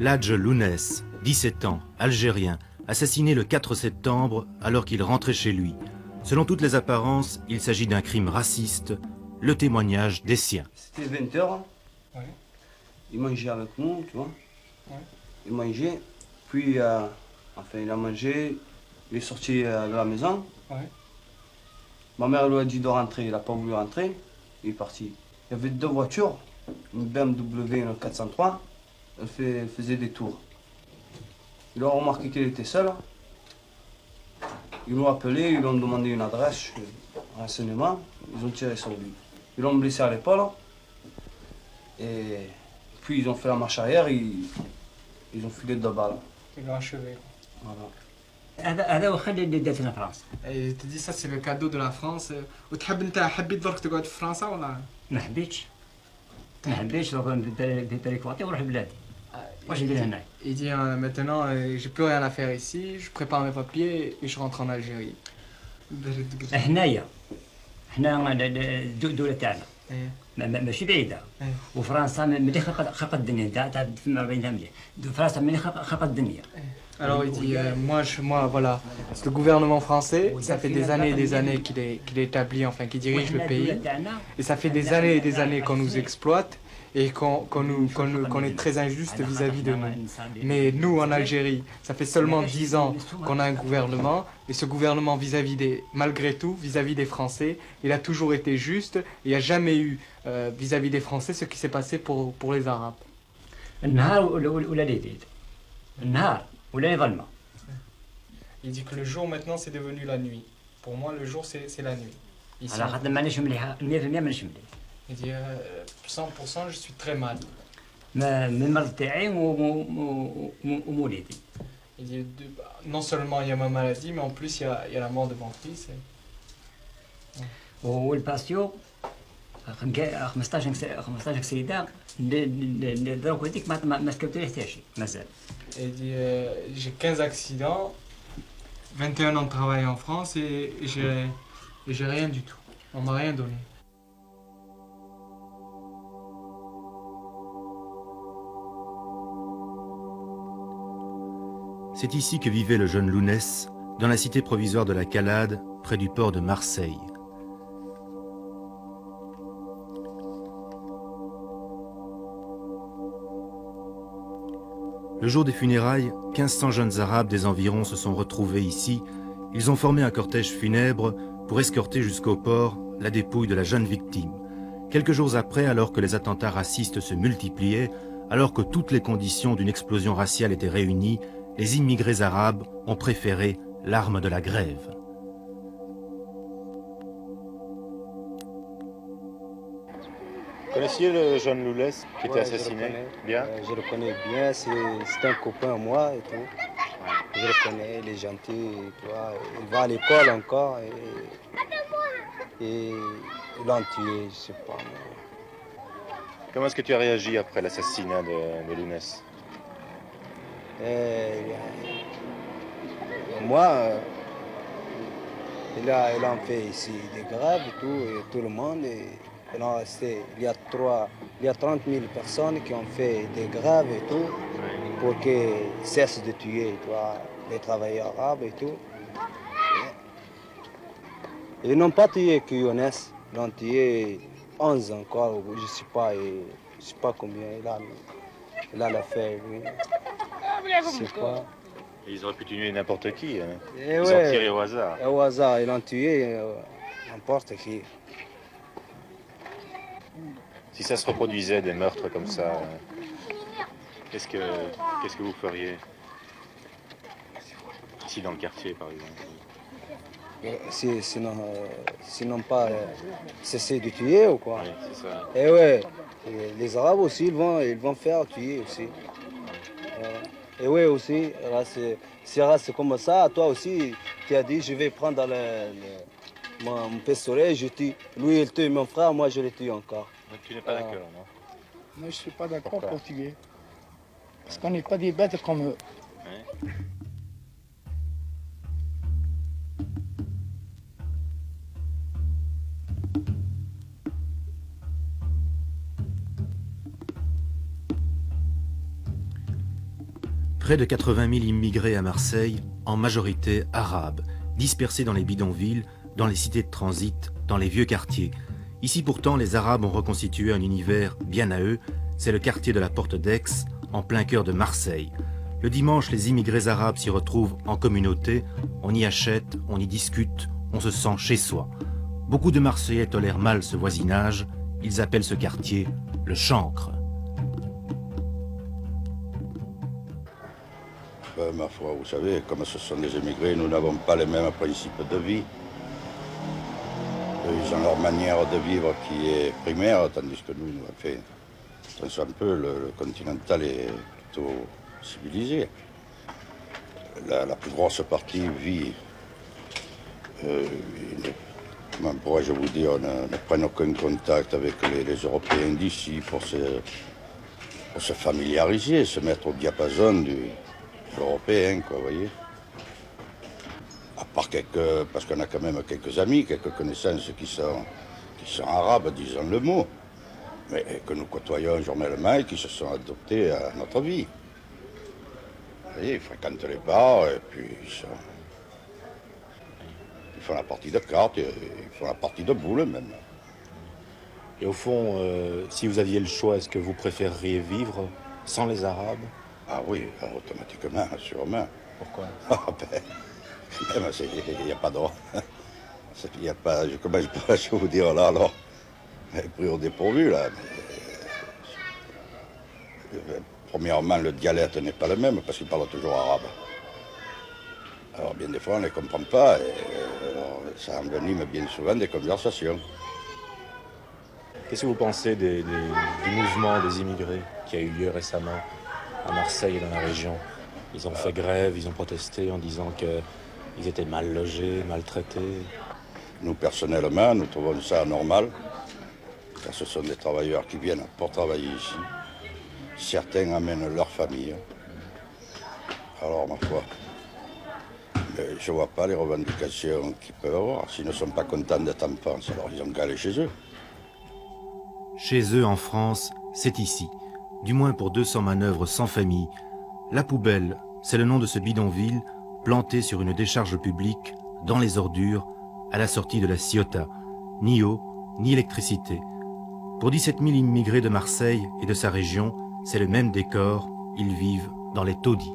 Ladj Lounès, 17 ans, algérien, assassiné le 4 septembre alors qu'il rentrait chez lui. Selon toutes les apparences, il s'agit d'un crime raciste, le témoignage des siens. C'était 20h, Ouais. il mangeait avec nous, tu vois. Ouais. Il mangeait, puis il a mangé, il est sorti de la maison. Ouais. Ma mère lui a dit de rentrer, il n'a pas voulu rentrer, il est parti. Il y avait deux voitures, une BMW et une 403, elle faisait des tours. Ils ont remarqué qu'il était seul. Ils l'ont appelé, ils lui ont demandé une adresse, un renseignement, ils ont tiré sur lui. Ils l'ont blessé à l'épaule, et puis ils ont fait la marche arrière, ils ont filé 2 balles. Ils l'ont achevé. Voilà. هذا هو خلي اللي داتنا فرنسا. Et je te dis, ça c'est le cadeau de la France. وتحب انت حبيت درك تقعد في فرنسا ولا؟ ما حبيتش دوك ندير كواطي ونروح لبلادي. واش ندير هنايا؟ Il dit maintenant j'ai plus rien à faire ici, je prépare mes papiers et je rentre en Algérie. هنايا حنا الدولة تاعنا ماشي بعيدة. وفرنسا ملي خلقت الدنيا تاع في 40 مليح. فرنسا ملي خلقت الدنيا. Alors il dit, moi voilà, c'est le gouvernement français, ça fait des années qu'il est établi, enfin qu'il dirige le pays, et ça fait des années qu'on nous exploite et qu'on est très injuste vis-à-vis de nous. Mais nous en Algérie, ça fait seulement 10 ans qu'on a un gouvernement, et ce gouvernement malgré tout, vis-à-vis des Français, il a toujours été juste, et il n'y a jamais eu vis-à-vis des Français ce qui s'est passé pour les Arabes. Il dit que le jour maintenant c'est devenu la nuit. Pour moi le jour c'est la nuit. Ici, il dit 100% je suis très mal. Il dit non seulement il y a ma maladie mais en plus il y a la mort de mon fils. والباسيو 15 سيده دروك هذيك ما سكبتو حتى شي مازال. Il dit j'ai 15 accidents, 21 ans de travail en France et j'ai rien du tout. On m'a rien donné. C'est ici que vivait le jeune Lounès, dans la cité provisoire de la Calade, près du port de Marseille. Le jour des funérailles, 1500 jeunes Arabes des environs se sont retrouvés ici. Ils ont formé un cortège funèbre pour escorter jusqu'au port la dépouille de la jeune victime. Quelques jours après, alors que les attentats racistes se multipliaient, alors que toutes les conditions d'une explosion raciale étaient réunies, les immigrés arabes ont préféré l'arme de la grève. Vous connaissiez le jeune Lounès qui était assassiné? Bien. Je le connais bien, c'est un copain à moi et tout. Je le connais, il est gentil, tu vois. Il va à l'école encore et il l'a tué, je sais pas. Comment est-ce que tu as réagi après l'assassinat de Lounès? Moi, il a fait ici des grèves et tout le monde. Il y a 30 000 personnes qui ont fait des grèves et tout pour qu'ils cessent de tuer, tu vois, les travailleurs arabes et tout. Ils n'ont pas tué que Younes, ils ont tué 11 encore, je sais pas combien il a fait, lui. Je sais pas. Ils auraient pu tuer n'importe qui. Hein. Ils ont tiré au hasard. Au hasard, ils ont tué n'importe qui. Si ça se reproduisait, des meurtres comme ça, qu'est-ce que vous feriez? Ici dans le quartier, par exemple. Sinon pas cesser de tuer ou quoi? Oui, c'est ça. Et ouais, les Arabes aussi, ils vont faire tuer aussi. Et ouais aussi, c'est comme ça, toi aussi, tu as dit je vais prendre mon pistolet, je tue. Lui il tue mon frère, moi je le tue encore. Donc tu n'es pas d'accord, non? Moi, je ne suis pas d'accord pour tuer. Parce qu'on n'est pas des bêtes comme eux. Ouais. Près de 80 000 immigrés à Marseille, en majorité arabes, dispersés dans les bidonvilles, dans les cités de transit, dans les vieux quartiers. Ici pourtant, les Arabes ont reconstitué un univers bien à eux, c'est le quartier de la Porte d'Aix, en plein cœur de Marseille. Le dimanche, les immigrés arabes s'y retrouvent en communauté, on y achète, on y discute, on se sent chez soi. Beaucoup de Marseillais tolèrent mal ce voisinage, ils appellent ce quartier le chancre. Ma foi, vous savez, comme ce sont des émigrés, nous n'avons pas les mêmes principes de vie. Ils ont leur manière de vivre qui est primaire, tandis que nous, un peu, le continental est plutôt civilisé. La plus grosse partie vit, comment pourrais-je vous dire, ne prennent aucun contact avec les Européens d'ici pour se familiariser, se mettre au diapason de l'européen, quoi, vous voyez. À part parce qu'on a quand même quelques amis, quelques connaissances qui sont arabes, disons le mot, mais que nous côtoyons journellement et qui se sont adoptés à notre vie. Vous voyez, ils fréquentent les bars et puis ils font la partie de cartes, ils font la partie de boules même. Et au fond, si vous aviez le choix, est-ce que vous préféreriez vivre sans les Arabes? Ah oui, automatiquement, sûrement. Pourquoi? Il n'y a pas de... Il n'y a pas... Comment je pourrais vous dire là, alors? Pris au dépourvu, là. Premièrement, le dialecte n'est pas le même, parce qu'ils parlent toujours arabe. Alors, bien des fois, on ne les comprend pas, et alors, ça envenime bien souvent des conversations. Qu'est-ce que vous pensez du mouvement des immigrés qui a eu lieu récemment à Marseille et dans la région? Ils ont fait grève, ils ont protesté en disant qu'ils étaient mal logés, maltraités. Nous, personnellement, nous trouvons ça normal, car ce sont des travailleurs qui viennent pour travailler ici. Certains amènent leur famille. Alors, ma foi, je ne vois pas les revendications qu'ils peuvent avoir. S'ils ne sont pas contents d'être en France, alors ils ont qu'à aller chez eux. Chez eux, en France, c'est ici. Du moins pour 200 manœuvres sans famille. La poubelle, c'est le nom de ce bidonville, planté sur une décharge publique, dans les ordures, à la sortie de la Ciotat. Ni eau, ni électricité. Pour 17 000 immigrés de Marseille et de sa région, c'est le même décor, ils vivent dans les taudis.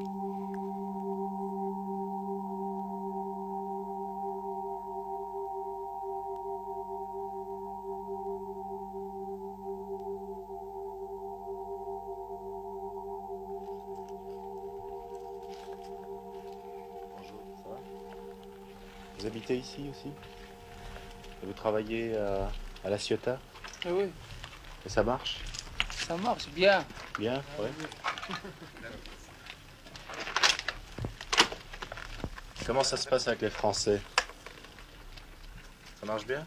Vous habitez ici aussi? Et vous travaillez à la Ciotat? Oui. Et ça marche? Ça marche bien. Bien, oui. Comment ça se passe avec les Français? Ça marche bien?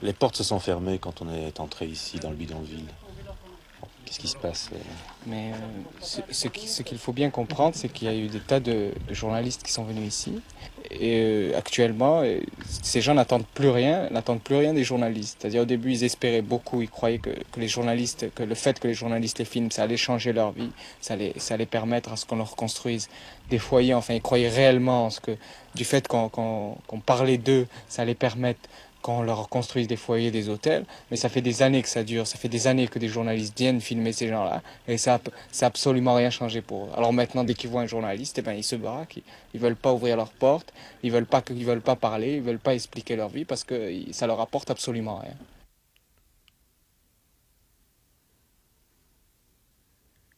Les portes se sont fermées quand on est entré ici dans le bidonville. Qu'est-ce qui se passe? Mais ce qu'il faut bien comprendre, c'est qu'il y a eu des tas de journalistes qui sont venus ici. Et actuellement, ces gens n'attendent plus rien des journalistes. C'est-à-dire au début, ils espéraient beaucoup, ils croyaient que les journalistes, que le fait que les journalistes les filment, ça allait changer leur vie, ça allait permettre à ce qu'on leur construise des foyers. Enfin, ils croyaient réellement du fait qu'on parlait d'eux, ça allait permettre qu'on leur construise des foyers, des hôtels, mais ça fait des années que ça dure, ça fait des années que des journalistes viennent filmer ces gens-là, et ça n'a absolument rien changé pour eux. Alors maintenant, dès qu'ils voient un journaliste, ils se braquent, ils veulent pas ouvrir leurs portes, ils veulent pas parler, ils veulent pas expliquer leur vie, parce que ça leur apporte absolument rien.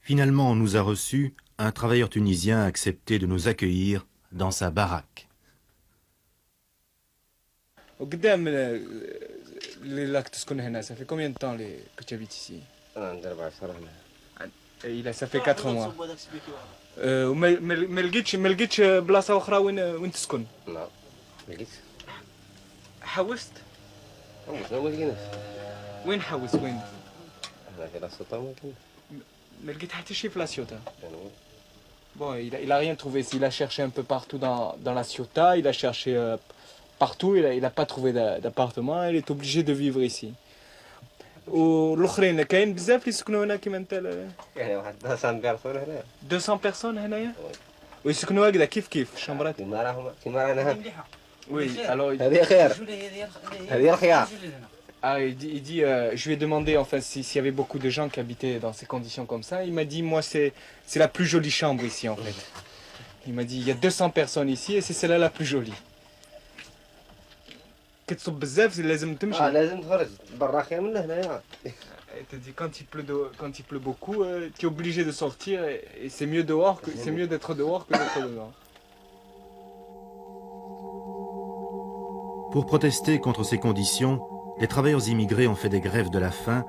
Finalement, on nous a reçus, un travailleur tunisien a accepté de nous accueillir dans sa baraque. وقدام اللي راك تسكن هنا ça fait combien de temps que tu habites ici? Ça fait 4 mois. ما لقيتش بلاصه اخرى وين تسكن؟ لا ما لقيتش. حوست؟ ما لقيناش. وين حوست وين؟ هنا في لا سلطه ما كاين. ما لقيت حتى شي في لا سيوطا. Bon, il a rien trouvé ici. Il a cherché un peu partout dans la Ciotat, il a cherché partout, il n'a pas trouvé d'appartement, il est obligé de vivre ici. والاخرين كاين بزاف اللي يسكنوا هنا كيما انت يعني واحد 200 بيرسون هنا 200 بيرسون هنايا ويسكنوا هكذا كيف الشمرات كيما رانا هنا وي alors هذه خير هذه الخيار. Ah, il dit je lui ai demandé enfin s'il y avait beaucoup de gens qui habitaient dans ces conditions comme ça. Il m'a dit moi c'est la plus jolie chambre ici en fait. Il m'a dit il y a 200 personnes ici et c'est celle-là la plus jolie. كتصب بزاف لازم تمشي. لازم تخرج برا خير من هنايا. Il te dit quand il pleut beaucoup, tu es obligé de sortir et c'est mieux dehors c'est mieux d'être dehors que d'être dedans. Pour protester contre ces conditions, les travailleurs immigrés ont fait des grèves de la faim.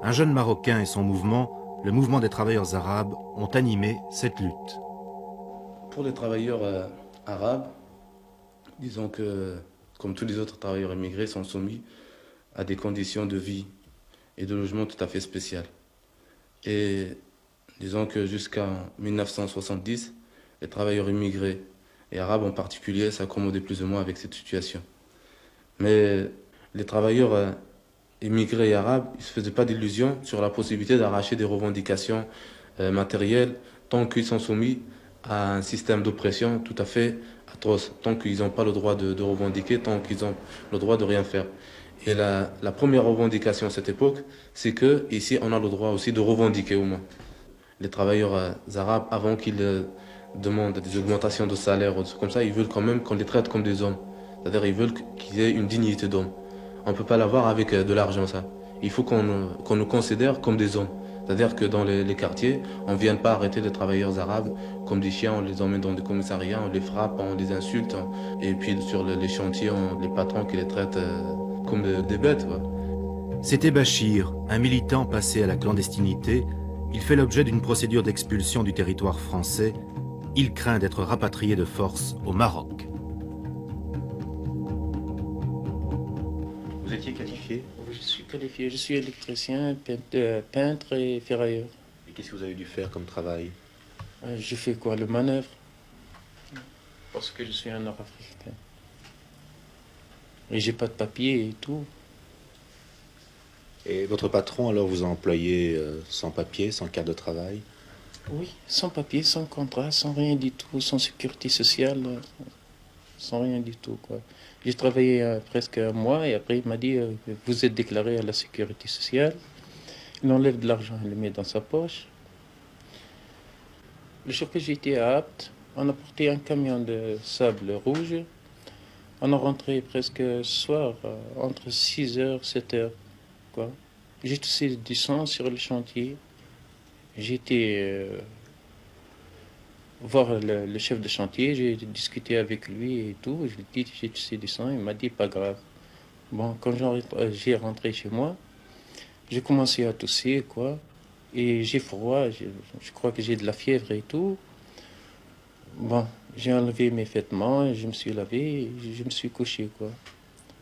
Un jeune Marocain et son mouvement, le mouvement des travailleurs arabes, ont animé cette lutte. Pour les travailleurs arabes, disons que, comme tous les autres travailleurs immigrés, sont soumis à des conditions de vie et de logement tout à fait spéciales. Et disons que jusqu'en 1970, les travailleurs immigrés et arabes en particulier s'accommodaient plus ou moins avec cette situation. Mais les travailleurs immigrés et arabes, ils ne se faisaient pas d'illusions sur la possibilité d'arracher des revendications matérielles tant qu'ils sont soumis à un système d'oppression tout à fait atroce, tant qu'ils n'ont pas le droit de revendiquer, tant qu'ils ont le droit de rien faire. Et la première revendication à cette époque, c'est qu'ici, on a le droit aussi de revendiquer au moins. Les travailleurs arabes, avant qu'ils demandent des augmentations de salaire ou des trucs comme ça, ils veulent quand même qu'on les traite comme des hommes. C'est-à-dire qu'ils veulent qu'ils aient une dignité d'homme. On ne peut pas l'avoir avec de l'argent, ça. Il faut qu'on nous considère comme des hommes. C'est-à-dire que dans les quartiers, on ne vient pas arrêter les travailleurs arabes comme des chiens, on les emmène dans des commissariats, on les frappe, on les insulte. Et puis sur les chantiers, les patrons qui les traitent comme des bêtes. Ouais. C'était Bachir, un militant passé à la clandestinité. Il fait l'objet d'une procédure d'expulsion du territoire français. Il craint d'être rapatrié de force au Maroc. Vous étiez qualifié? Je suis qualifié, je suis électricien, peintre et ferrailleur. Et qu'est-ce que vous avez dû faire comme travail? Je fais quoi? Le manœuvre. Parce que je suis un nord-africain. Et j'ai pas de papier et tout. Et votre patron alors vous a employé sans papier, sans carte de travail? Oui, sans papier, sans contrat, sans rien du tout, sans sécurité sociale, sans rien du tout, quoi. J'ai travaillé presque un mois et après il m'a dit vous êtes déclaré à la sécurité sociale. Il enlève de l'argent, il le met dans sa poche. Le jour que j'étais à Apt, on a porté un camion de sable rouge. On a rentré presque soir, entre 6h et 7h. Quoi. J'ai toussé du sang sur le chantier. J'ai été voir le chef de chantier, j'ai discuté avec lui et tout. Je lui ai dit j'ai toussé du sang, il m'a dit pas grave. Bon, quand j'ai rentré chez moi, j'ai commencé à tousser, quoi. Et j'ai froid, je crois que j'ai de la fièvre et tout. Bon, j'ai enlevé mes vêtements, je me suis lavé, et je me suis couché, quoi.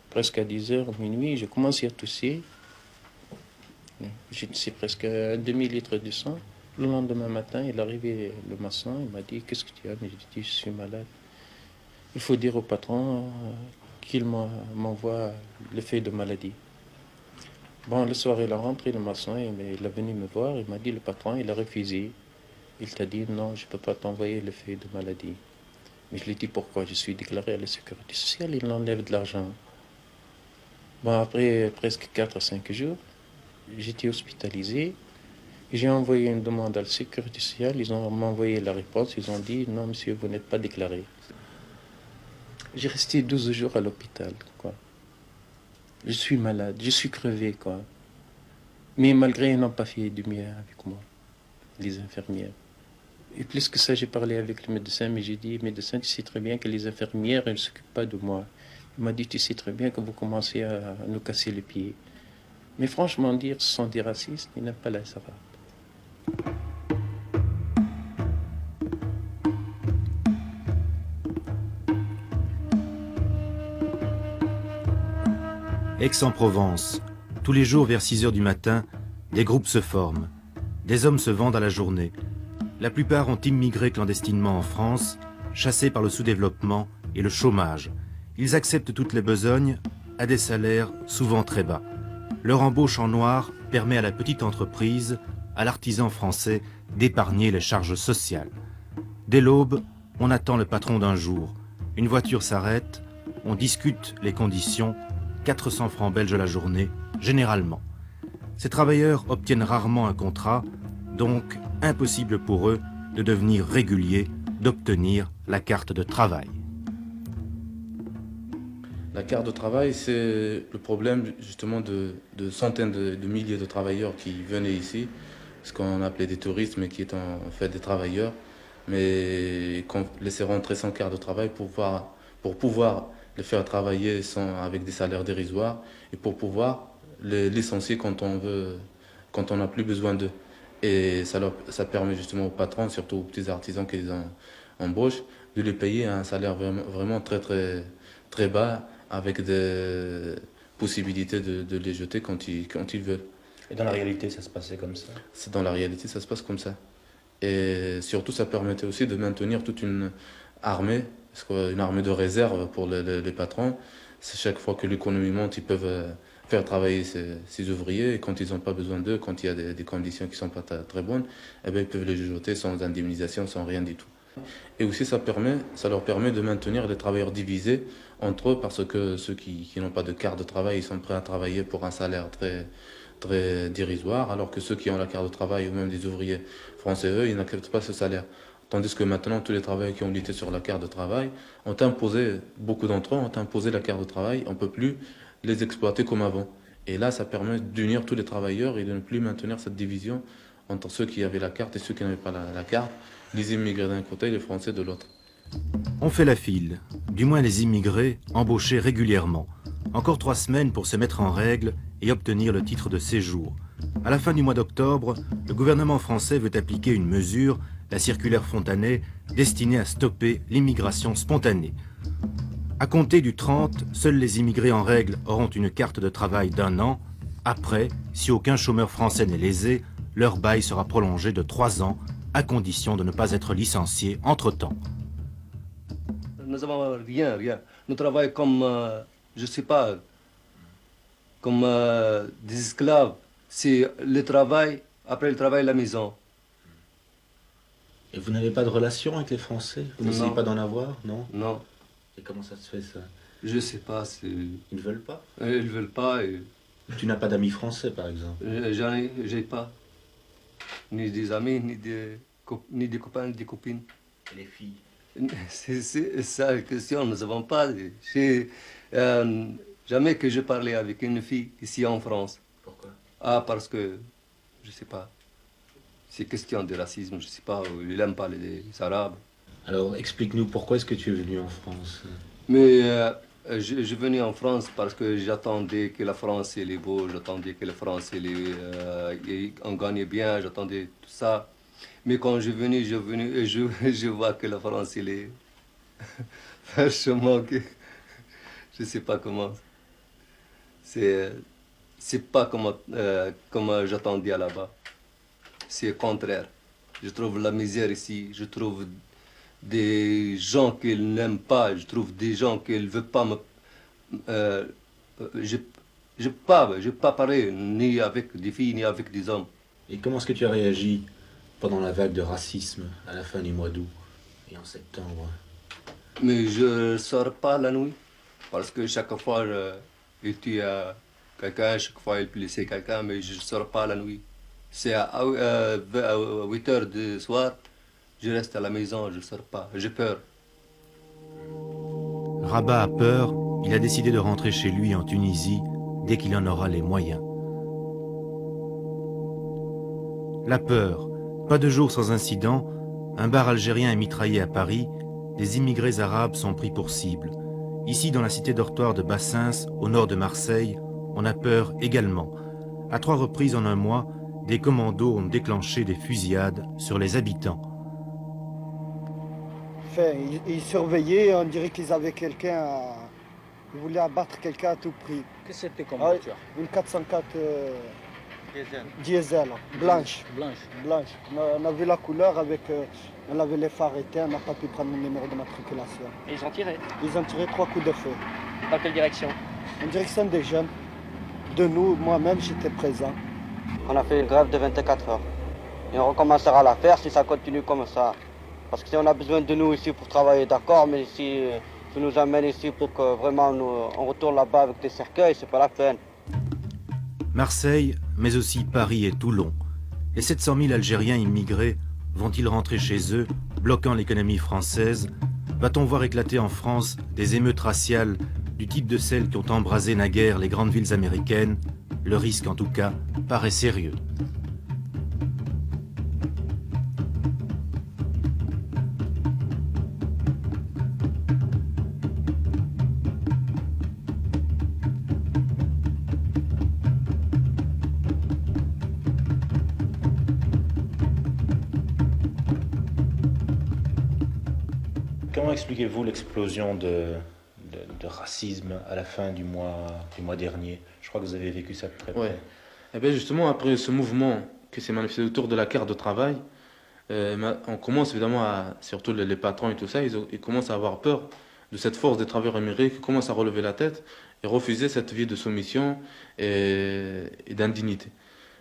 Presque à 10h, minuit, j'ai commencé à tousser. J'ai toussé presque un demi-litre de sang. Le lendemain matin, il est arrivé, le maçon, il m'a dit « Qu'est-ce que tu as ?» Mais j'ai dit « Je suis malade. Il faut dire au patron qu'il m'envoie le feuille de maladie. » Bon, le soir, il est rentré, le maçon, il est venu me voir, il m'a dit « Le patron, il a refusé. Il t'a dit « Non, je ne peux pas t'envoyer le feuille de maladie. » Mais je lui ai dit « Pourquoi? Je suis déclaré à la sécurité sociale, il enlève de l'argent. » Bon, après presque 4 à 5 jours, j'étais hospitalisé. J'ai envoyé une demande à la sécurité sociale, ils m'ont envoyé la réponse, ils ont dit « Non, monsieur, vous n'êtes pas déclaré. » J'ai resté 12 jours à l'hôpital, quoi. Je suis malade, je suis crevé, quoi. Mais malgré, ils n'ont pas fait du mieux avec moi, les infirmières. Et plus que ça, j'ai parlé avec le médecin, mais j'ai dit « Médecin, tu sais très bien que les infirmières, elles ne s'occupent pas de moi. » Il m'a dit « Tu sais très bien que vous commencez à nous casser les pieds. » Mais franchement, dire ce sont des racistes, ils n'aiment pas la arabe. Aix-en-Provence. Tous les jours vers 6 h du matin, des groupes se forment. Des hommes se vendent à la journée. La plupart ont immigré clandestinement en France, chassés par le sous-développement et le chômage. Ils acceptent toutes les besognes à des salaires souvent très bas. Leur embauche en noir permet à la petite entreprise, à l'artisan français, d'épargner les charges sociales. Dès l'aube, on attend le patron d'un jour. Une voiture s'arrête, on discute les conditions, 400 francs belges la journée, généralement. Ces travailleurs obtiennent rarement un contrat, donc impossible pour eux de devenir réguliers, d'obtenir la carte de travail. La carte de travail, c'est le problème justement de centaines de milliers de travailleurs qui venaient ici, ce qu'on appelait des touristes, mais qui étaient en fait des travailleurs, mais qu'on laissait rentrer sans carte de travail pour pouvoir les faire travailler avec des salaires dérisoires et pour pouvoir les licencier quand on n'a plus besoin d'eux. Et ça permet justement aux patrons, surtout aux petits artisans qui les embauchent, de les payer à un salaire vraiment très, très, très bas, avec des possibilités de les jeter quand ils veulent. Et dans la réalité, ça se passait comme ça? Dans la réalité, ça se passe comme ça. Et surtout, ça permettait aussi de maintenir toute une armée, une armée de réserve pour les patrons. C'est chaque fois que l'économie monte, ils peuvent faire travailler ces ouvriers, et quand ils n'ont pas besoin d'eux, quand il y a des conditions qui ne sont pas très bonnes, eh bien, ils peuvent les jeter sans indemnisation, sans rien du tout. Et aussi, ça leur permet de maintenir les travailleurs divisés entre eux, parce que ceux qui n'ont pas de carte de travail, ils sont prêts à travailler pour un salaire très, très dérisoire, alors que ceux qui ont la carte de travail, ou même des ouvriers français, eux, ils n'acceptent pas ce salaire. Tandis que maintenant, tous les travailleurs qui ont lutté sur la carte de travail ont imposé, beaucoup d'entre eux ont imposé la carte de travail, on ne peut plus les exploiter comme avant. Et là, ça permet d'unir tous les travailleurs et de ne plus maintenir cette division entre ceux qui avaient la carte et ceux qui n'avaient pas la carte, les immigrés d'un côté et les Français de l'autre. On fait la file, du moins les immigrés embauchés régulièrement. Encore 3 semaines pour se mettre en règle et obtenir le titre de séjour. À la fin du mois d'octobre, le gouvernement français veut appliquer une mesure, la circulaire Fontanet, destinée à stopper l'immigration spontanée. À compter du 30, seuls les immigrés en règle auront une carte de travail d'1 an. Après, si aucun chômeur français n'est lésé, leur bail sera prolongé de 3 ans, à condition de ne pas être licenciés entre-temps. Nous n'avons rien. Nous travaillons comme, je ne sais pas, comme des esclaves. C'est le travail, après le travail, la maison. Et vous n'avez pas de relation avec les Français? Vous n'essayez pas d'en avoir, non? Non. Et comment ça se fait, ça? Je ne sais pas. Ils ne veulent pas? Ils ne veulent pas. Et... Tu n'as pas d'amis français, par exemple? J'ai pas. Ni des amis, ni des copains, ni des copines. Et les filles? C'est ça la question, nous n'avons pas. Jamais que je parlais avec une fille ici en France. Pourquoi? Ah, parce que, je ne sais pas. C'est question de racisme, je ne sais pas, il n'aime pas les Arabes. Alors, explique-nous, pourquoi est-ce que tu es venu en France? Mais je suis venu en France parce que j'attendais que la France elle est beau, j'attendais que la France on gagne bien, j'attendais tout ça. Mais quand je suis venu, je vois que la France elle est franchement que je ne sais pas comment. C'est pas comme j'attendais là-bas. C'est le contraire. Je trouve la misère ici, je trouve des gens qu'ils n'aiment pas, je trouve des gens qui ne veulent pas me... je n'ai pas parlé ni avec des filles ni avec des hommes. Et comment est-ce que tu as réagi pendant la vague de racisme à la fin du mois d'août et en septembre? Mais je ne sors pas la nuit, parce que chaque fois il tue quelqu'un, chaque fois il blesse quelqu'un, mais je ne sors pas la nuit. C'est à 8 heures du soir, je reste à la maison, je ne sors pas, j'ai peur. Rabat a peur, il a décidé de rentrer chez lui en Tunisie dès qu'il en aura les moyens. La peur, pas de jour sans incident, un bar algérien est mitraillé à Paris, des immigrés arabes sont pris pour cible. Ici, dans la cité dortoir de Bassins, au nord de Marseille, on a peur également. À 3 reprises en un mois, des commandos ont déclenché des fusillades sur les habitants. Enfin, ils surveillaient, on dirait qu'ils avaient quelqu'un, ils voulaient abattre quelqu'un à tout prix. Qu'est-ce que c'était comme voiture? Une 404 Diesel, blanche. Blanche. On a vu la couleur avec... on avait les phares éteints, on n'a pas pu prendre le numéro de matriculation. Et ils ont tiré? Ils ont tiré 3 coups de feu. Dans quelle direction? En direction des jeunes. De nous, moi-même, j'étais présent. On a fait une grève de 24 heures. Et on recommencera à la faire si ça continue comme ça. Parce que si on a besoin de nous ici pour travailler, d'accord, mais si tu nous amènes ici pour que vraiment on retourne là-bas avec des cercueils, c'est pas la peine. Marseille, mais aussi Paris et Toulon. Les 700 000 Algériens immigrés vont-ils rentrer chez eux, bloquant l'économie française? Va-t-on voir éclater en France des émeutes raciales du type de celles qui ont embrasé naguère les grandes villes américaines? Le risque, en tout cas, paraît sérieux. Comment expliquez-vous l'explosion de racisme à la fin du mois dernier? Je crois que vous avez vécu ça de très près. Ouais. Eh bien justement, après ce mouvement qui s'est manifesté autour de la carte de travail, on commence évidemment surtout les patrons et tout ça, ils commencent à avoir peur de cette force des travailleurs immigrés qui commencent à relever la tête et refuser cette vie de soumission et d'indignité.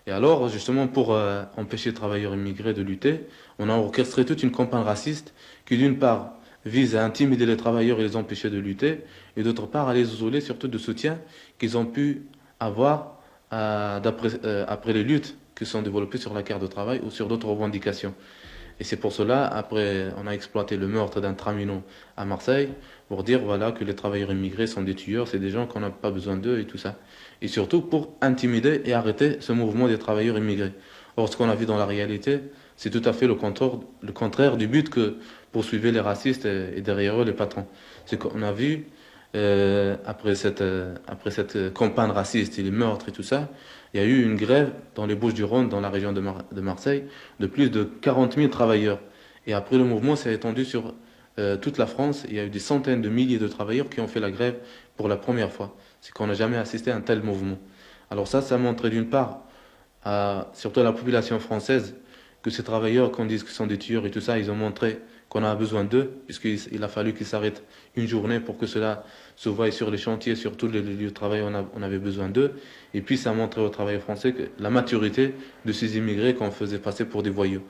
Et alors, justement, pour empêcher les travailleurs immigrés de lutter, on a orchestré toute une campagne raciste qui, d'une part, vise à intimider les travailleurs et les empêcher de lutter, et d'autre part à les isoler surtout de soutien qu'ils ont pu avoir après les luttes qui sont développées sur la carte de travail ou sur d'autres revendications. Et c'est pour cela, après, on a exploité le meurtre d'un tramino à Marseille pour dire voilà, que les travailleurs immigrés sont des tueurs, c'est des gens qu'on n'a pas besoin d'eux et tout ça. Et surtout pour intimider et arrêter ce mouvement des travailleurs immigrés. Or, ce qu'on a vu dans la réalité, c'est tout à fait le contraire du but que poursuivaient les racistes et derrière eux les patrons. C'est qu'on a vu, après cette campagne raciste et les meurtres et tout ça, il y a eu une grève dans les Bouches-du-Rhône, dans la région de Marseille, de plus de 40 000 travailleurs. Et après, le mouvement s'est étendu sur toute la France. Il y a eu des centaines de milliers de travailleurs qui ont fait la grève pour la première fois. C'est qu'on n'a jamais assisté à un tel mouvement. Alors ça montrait d'une part, surtout à la population française, que ces travailleurs qu'on dise que sont des tueurs et tout ça, ils ont montré qu'on a besoin d'eux, puisqu'il a fallu qu'ils s'arrêtent une journée pour que cela se voie sur les chantiers, sur tous les lieux de travail, on avait besoin d'eux. Et puis ça a montré aux travailleurs français que la maturité de ces immigrés qu'on faisait passer pour des voyous.